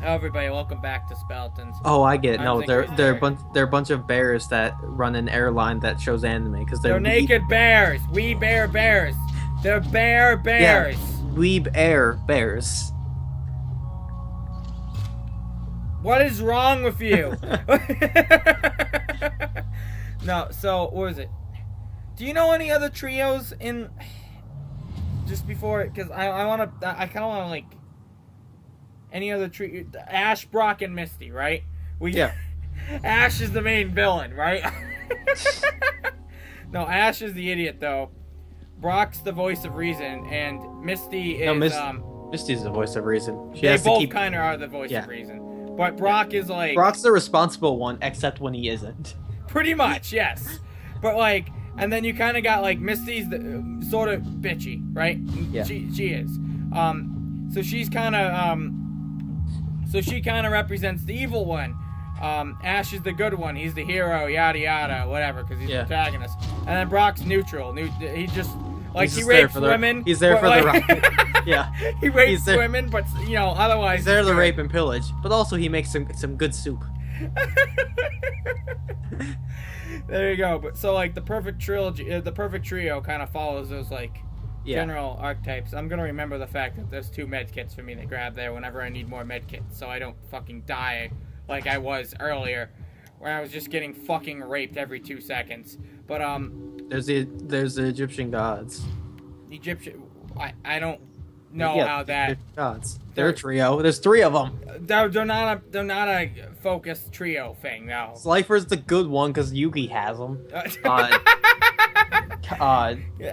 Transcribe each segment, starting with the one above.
Everybody, welcome back to Speletons. Oh, I get it. I'm No, Zinker. they're a bunch of bears that run an airline that shows anime because They're naked bears. We bear bears. They're bear bears. weeb air bears. What is wrong with you? No, so what was it? Do you know any other trios in? Just before, because I kind of want to like any other trio. Ash, Brock, and Misty, right? Yeah. Ash is the main villain, right? No, Ash is the idiot though. Brock's the voice of reason, and Misty is Misty's the voice of reason. they both kind of are the voice of reason, but Brock is like Brock's the responsible one, except when he isn't. pretty much, yes. But like, and then you kind of got like Misty's the, sort of bitchy, right? Yeah. She is. So she's kind of so she kind of represents the evil one. Ash is the good one. He's the hero, yada yada, whatever, because he's the protagonist. And then Brock's neutral. He just like he rapes women. He's there for the right. Yeah. He rapes women, but you know, otherwise he's there to rape and pillage. But also he makes some good soup. There you go. But so like the Perfect Trilogy, the Perfect Trio kind of follows those like general archetypes. I'm gonna remember the fact that there's 2 med kits for me to grab there whenever I need more med kits, so I don't fucking die like I was earlier, where I was just getting fucking raped every 2 seconds. But there's the Egyptian gods. Egyptian, I don't know how that gods. They're a trio. There's 3 of them. They're not a focused trio thing. No. Slifer's the good one because Yugi has them.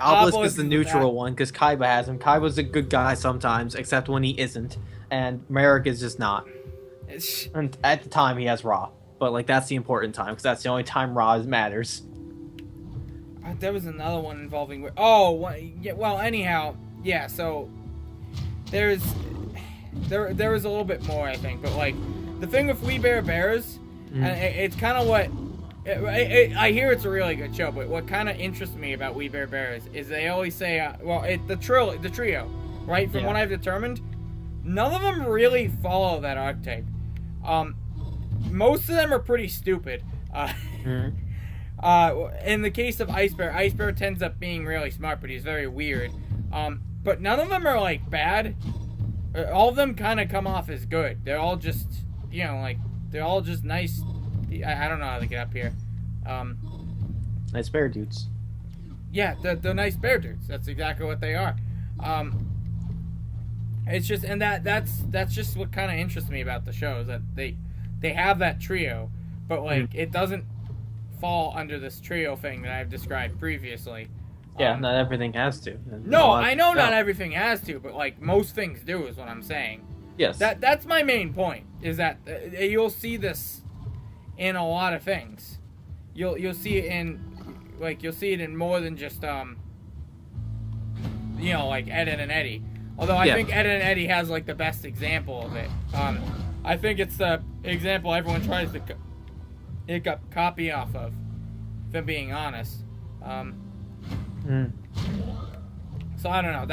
Obelisk is the neutral one because Kaiba has him. Kaiba's a good guy sometimes, except when he isn't, and Merrick is just not. And at the time he has Ra, but like that's the important time because that's the only time Ra matters. There was another one involving. Well, anyhow, yeah. So there was a little bit more, I think, but like the thing with We Bear Bears, and it's kind of what I hear. It's a really good show, but what kind of interests me about We Bear Bears is they always say, the trio, right? From what I've determined, none of them really follow that archetype. Most of them are pretty stupid. In the case of Ice Bear tends up being really smart, but he's very weird. But none of them are like bad. All of them kind of come off as good. They're all just, they're all just nice. I don't know how to get up here. Nice bear dudes. Yeah, they're nice bear dudes. That's exactly what they are. It's just, and that's just what kind of interests me about the show is that they have that trio, but like it doesn't fall under this trio thing that I've described previously. Yeah, not everything has to. No, I know not everything has to, but like most things do is what I'm saying. Yes. That's my main point, is that you'll see this in a lot of things. You'll see it in more than just like Ed, Ed and Eddie. Although I think Ed and Eddie has like the best example of it. I think it's the example everyone tries to copy off of, if I'm being honest. So I don't know,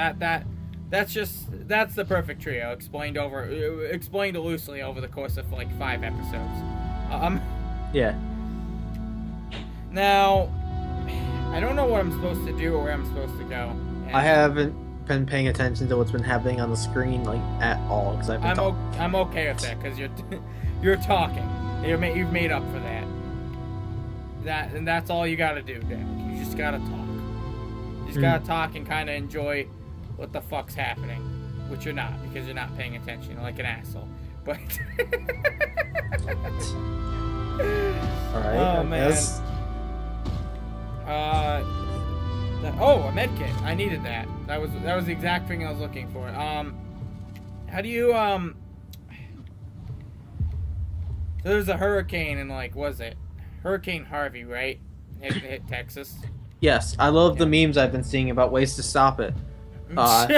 that's the Perfect Trio explained loosely over the course of like 5 episodes. Now I don't know what I'm supposed to do or where I'm supposed to go. I haven't been paying attention to what's been happening on the screen like at all because I'm okay with that because you're talking. You've made up for that. And that's all you gotta do, Dick. You just gotta talk. You just gotta talk and kind of enjoy what the fuck's happening, which you're not because you're not paying attention. You're like an asshole. But all right. Oh man. A med kit. I needed that. That was the exact thing I was looking for. How do you There's a hurricane in Hurricane Harvey, right? Hit Texas. Yes, I love the memes I've been seeing about ways to stop it. Events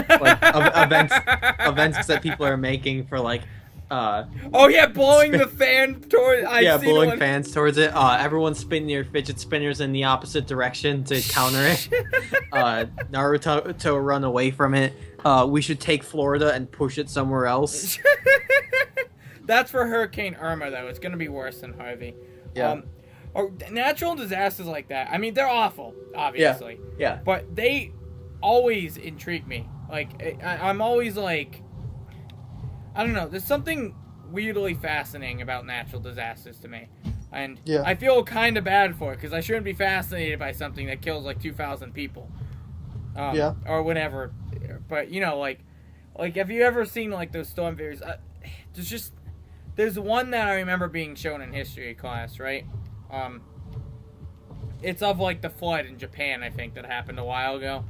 that people are making for blowing the fan towards. Blowing fans towards it. Everyone spinning your fidget spinners in the opposite direction to counter it. Naruto run away from it. We should take Florida and push it somewhere else. that's for Hurricane Irma though. It's gonna be worse than Harvey. Yeah. Or natural disasters like that. I mean, they're awful, obviously. Yeah. But they always intrigue me. Like, I'm always like, I don't know. There's something weirdly fascinating about natural disasters to me. And I feel kind of bad for it because I shouldn't be fascinated by something that kills like 2,000 people. Or whatever. But, you know, like have you ever seen like those storm videos? There's one that I remember being shown in history class, right? It's of like the flood in Japan, I think, that happened a while ago.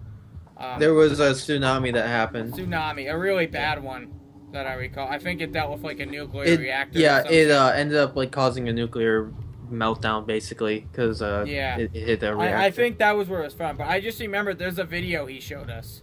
There was a tsunami that happened. A really bad one that I recall. I think it dealt with like a nuclear reactor. Yeah, it ended up like causing a nuclear meltdown basically because it hit the reactor. I think that was where it was from, but I just remember there's a video he showed us.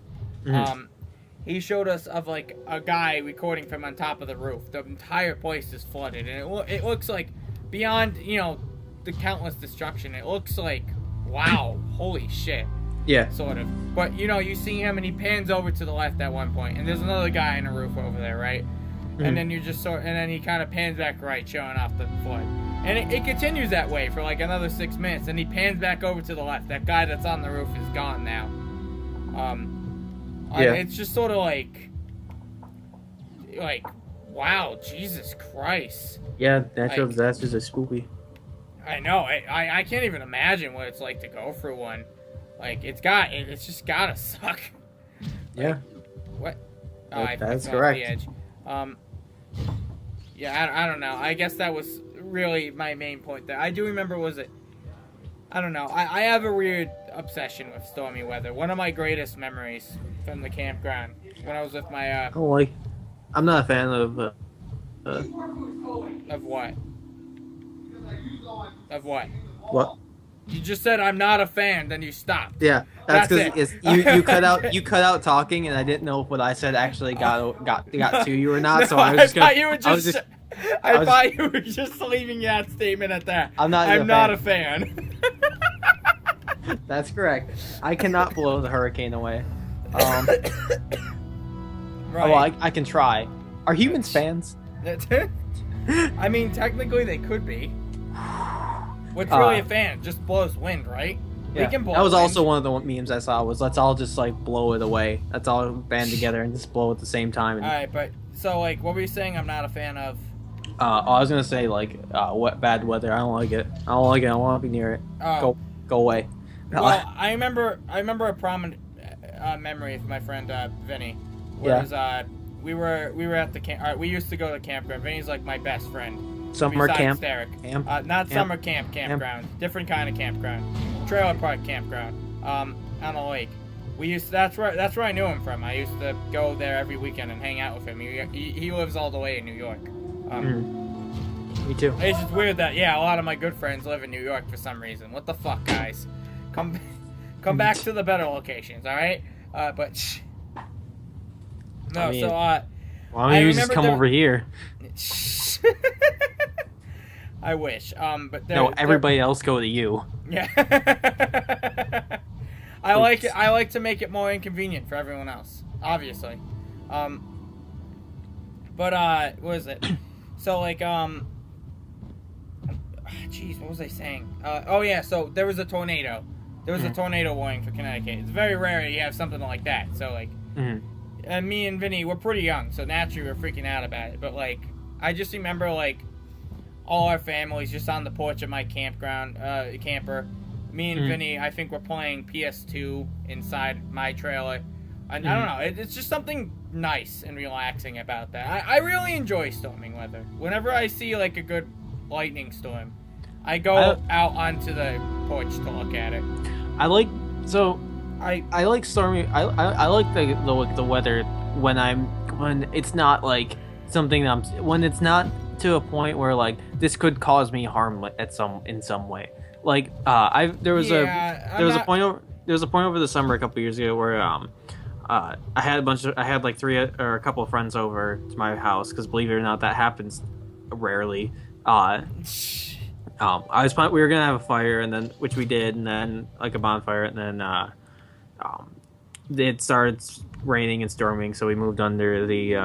He showed us of like a guy recording from on top of the roof. The entire place is flooded, and it looks like beyond the countless destruction. It looks like wow, holy shit. Yeah. Sort of. But, you see him and he pans over to the left at one point, and there's another guy on the roof over there, right? And then and then he kind of pans back right, showing off the flood. And it continues that way for like another 6 minutes, and he pans back over to the left. That guy that's on the roof is gone now. It's just sort of like, wow, Jesus Christ. Yeah, natural disasters are spooky. I know. I can't even imagine what it's like to go through one. Like, it's just gotta suck. Yeah. What? That's correct. The edge. I don't know. I guess that was really my main point there. I do remember, I don't know. I have a weird obsession with stormy weather. One of my greatest memories from the campground when I was with my, I'm not a fan of, Of what? Of what? What? You just said I'm not a fan, then you stopped. Yeah, that's because you cut out talking, and I didn't know if what I said actually got to you or not. So I thought you were just leaving that statement at that. I'm not a fan. That's correct. I cannot blow the hurricane away. Right. Well, I can try. Are humans fans? I mean, technically they could be. What's really a fan? Just blows wind, right? Yeah. We can blow that was wind. also one of the memes I saw. Was let's all just like blow it away. Let's all band together and just blow at the same time. And, all right, but so like, what were you saying? I'm not a fan of. I was gonna say like bad weather. I don't like it. I don't like it. I don't want to be near it. Oh. Go away. Well, I remember a prominent memory of my friend Vinny. Whereas we were at the camp. We used to go to the campground. Vinny's like my best friend. Summer camp. Not summer campground. Different kind of campground. Trailer park campground. On a lake. That's where I knew him from. I used to go there every weekend and hang out with him. He lives all the way in New York. Me too. It's just weird that a lot of my good friends live in New York for some reason. What the fuck, guys? Come back to the better locations, all right? But no. I mean, so why don't you just come over here? I wish. But everybody else go to you. Yeah. I like it. I like to make it more inconvenient for everyone else, obviously. But what is it? So like jeez, what was I saying? So there was a tornado. There was a tornado warning for Connecticut. It's very rare you have something like that. So like, and me and Vinny were pretty young, so naturally we're freaking out about it. But like, I just remember like all our families just on the porch of my campground, camper. Me and Vinny, I think we're playing PS2 inside my trailer. And I don't know, it's just something nice and relaxing about that. I really enjoy storming weather. Whenever I see like a good lightning storm, I go out onto the porch to look at it. I like stormy. I like the weather when it's not like something when it's not to a point where like this could cause me harm in some way. Like there was a point over the summer a couple years ago where I had like a couple of friends over to my house because believe it or not that happens rarely. We were gonna have a fire and then which we did and then like a bonfire and then it started raining and storming so we moved under the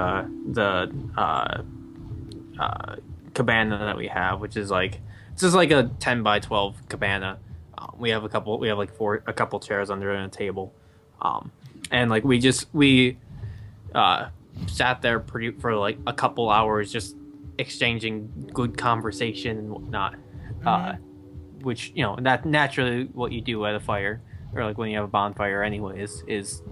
cabana that we have, which is like it's just like a 10 by 12 cabana. We have a couple chairs under it and a table, and like we sat there for like a couple hours just exchanging good conversation and whatnot. Which that naturally what you do at a fire or like when you have a bonfire anyways is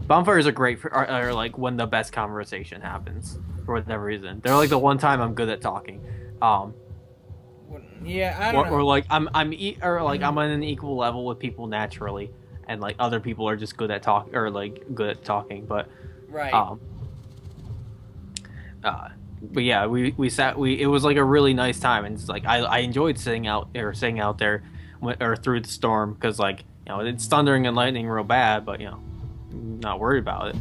bonfires are great are like when the best conversation happens for whatever reason. They're like the one time I'm good at talking. Yeah, I don't know. Or like I'm on an equal level with people naturally, and like other people are just good at talking but right. But yeah, we sat. It was like a really nice time, and it's like I enjoyed sitting out there or through the storm because like it's thundering and lightning real bad, but not worried about it.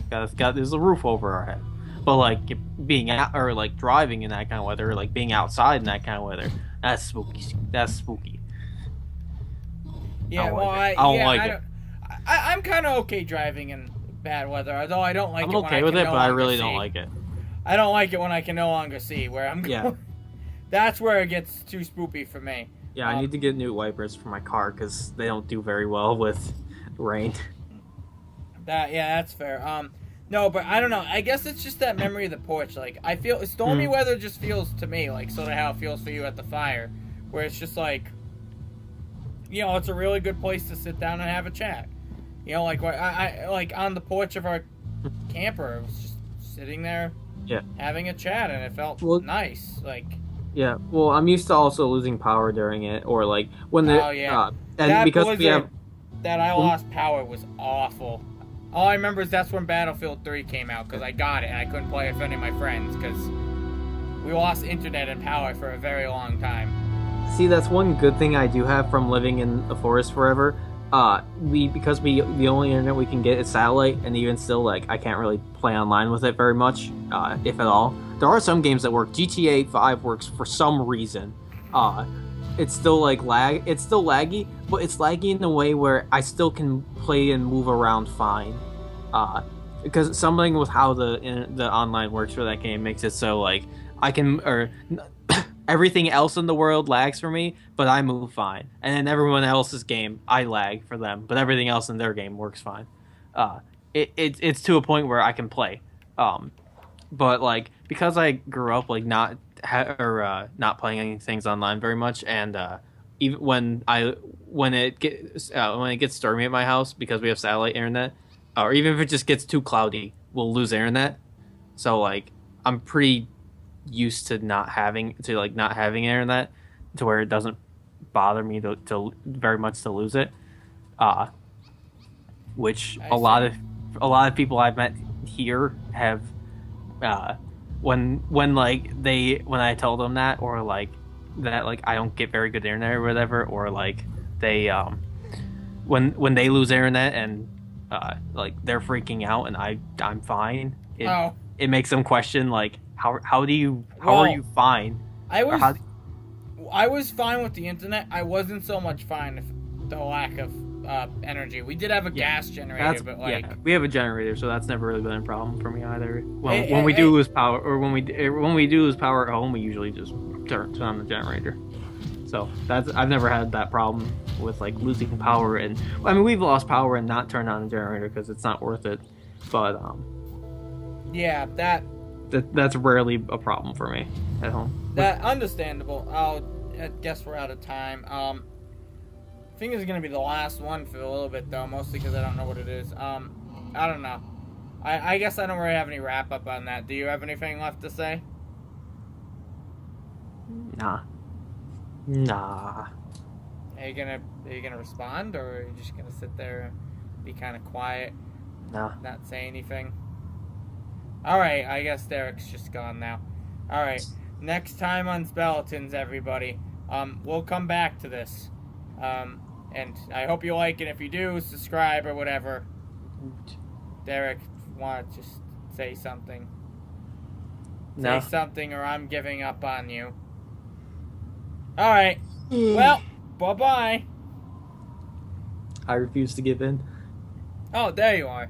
There's a roof over our head, but like being out or like driving in that kind of weather, or like being outside in that kind of weather, that's spooky. That's spooky. Yeah, I don't like it. I'm kind of okay driving in bad weather, although I don't like it. I'm okay with it, but I really don't like it. I don't like it when I can no longer see where I'm going. Yeah. That's where it gets too spoopy for me. Yeah, I need to get new wipers for my car because they don't do very well with rain. That's fair. No, but I don't know. I guess it's just that memory of the porch. Like, I feel stormy weather just feels to me like sort of how it feels for you at the fire, where it's just like, it's a really good place to sit down and have a chat. Like I like on the porch of our camper, I was just sitting there. Yeah, having a chat, and it felt nice. Like, yeah. Well, I'm used to also losing power during it, or like when the and that because blizzard, we have that I lost power was awful. All I remember is that's when Battlefield 3 came out because I got it and I couldn't play it with any of my friends because we lost internet and power for a very long time. See, that's one good thing I do have from living in a forest forever. The only internet we can get is satellite, and even still, like, I can't really play online with it very much, if at all. There are some games that work. GTA 5 works for some reason. It's still it's still laggy, but it's laggy in a way where I still can play and move around fine. Because something with how the online works for that game makes it so like I can everything else in the world lags for me, but I move fine. And then everyone else's game, I lag for them, but everything else in their game works fine. It's to a point where I can play. But like because I grew up like not playing any things online very much, and even when it gets stormy at my house because we have satellite internet, or even if it just gets too cloudy, we'll lose internet. So like I'm pretty used to not having internet to where it doesn't bother me to very much to lose it, which a lot of people I've met here have when I tell them that, or like that like I don't get very good internet or whatever, or like they when they lose internet and like they're freaking out and I'm fine, it makes them question like how are you fine? I was fine with the internet. I wasn't so much fine with the lack of energy. We did have a gas generator, but we have a generator, so that's never really been a problem for me either. When we do lose power, or when we do lose power at home, we usually just turn on the generator. So I've never had that problem with like losing power, and I mean we've lost power and not turned on the generator because it's not worth it. But that's rarely a problem for me at home. That understandable. I guess we're out of time. I think it's gonna be the last one for a little bit though, mostly because I don't know what it is. I don't know. I guess I don't really have any wrap up on that. Do you have anything left to say? Nah. Are you gonna respond, or are you just gonna sit there and be kind of quiet? Nah. Not say anything. All right. I guess Derek's just gone now. All right. Next time on Speletons, everybody. We'll come back to this. And I hope you like it. If you do, subscribe or whatever. Derek, want to just say something? No. Say something, or I'm giving up on you. All right. Well, bye-bye. I refuse to give in. Oh, there you are.